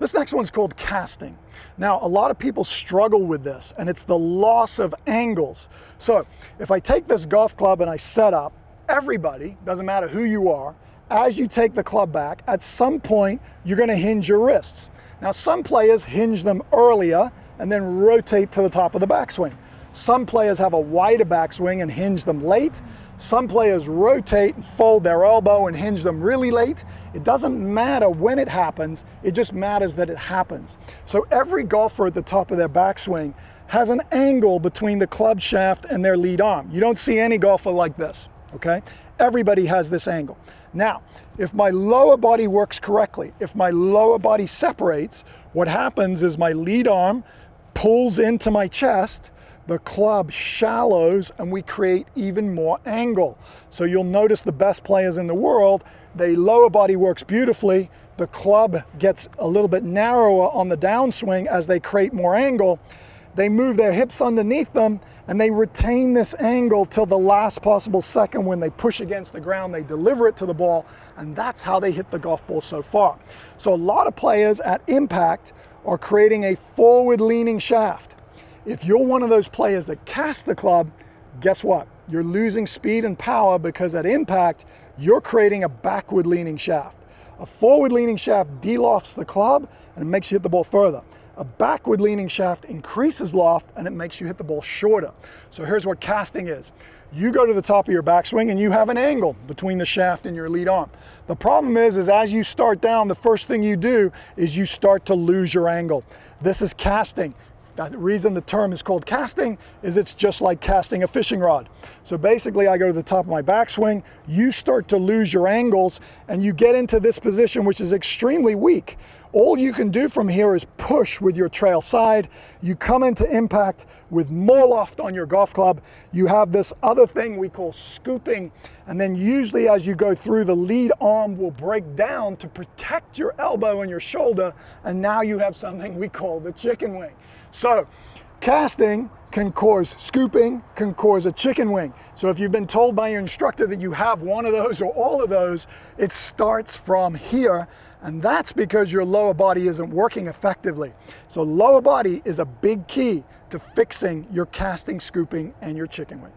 This next one's called casting. Now, a lot of people struggle with this, and it's the loss of angles. So if I take this golf club and I set up, everybody, doesn't matter who you are, as you take the club back, at some point, you're gonna hinge your wrists. Now, some players hinge them earlier and then rotate to the top of the backswing. Some players have a wider backswing and hinge them late. Some players rotate and fold their elbow and hinge them really late. It doesn't matter when it happens, it just matters that it happens. So every golfer at the top of their backswing has an angle between the club shaft and their lead arm. You don't see any golfer like this, okay? Everybody has this angle. Now, if my lower body works correctly, if my lower body separates, what happens is my lead arm pulls into my chest, the club shallows, and we create even more angle. So you'll notice the best players in the world, the lower body works beautifully, the club gets a little bit narrower on the downswing as they create more angle. They move their hips underneath them and they retain this angle till the last possible second. When they push against the ground, they deliver it to the ball, and that's how they hit the golf ball so far. So a lot of players at impact are creating a forward-leaning shaft. If you're one of those players that cast the club, guess what? You're losing speed and power because at impact, you're creating a backward-leaning shaft. A forward-leaning shaft de-lofts the club and it makes you hit the ball further. A backward-leaning shaft increases loft and it makes you hit the ball shorter. So here's what casting is. You go to the top of your backswing and you have an angle between the shaft and your lead arm. The problem is as you start down, the first thing you do is you start to lose your angle. This is casting. The reason the term is called casting is it's just like casting a fishing rod. So basically I go to the top of my backswing, you start to lose your angles and you get into this position which is extremely weak. All you can do from here is push with your trail side. You come into impact with more loft on your golf club. You have this other thing we call scooping, and then usually as you go through, the lead arm will break down to protect your elbow and your shoulder, and now you have something we call the chicken wing. So casting can cause scooping, can cause a chicken wing. So if you've been told by your instructor that you have one of those or all of those, it starts from here, and that's because your lower body isn't working effectively. So lower body is a big key to fixing your casting, scooping, and your chicken wing.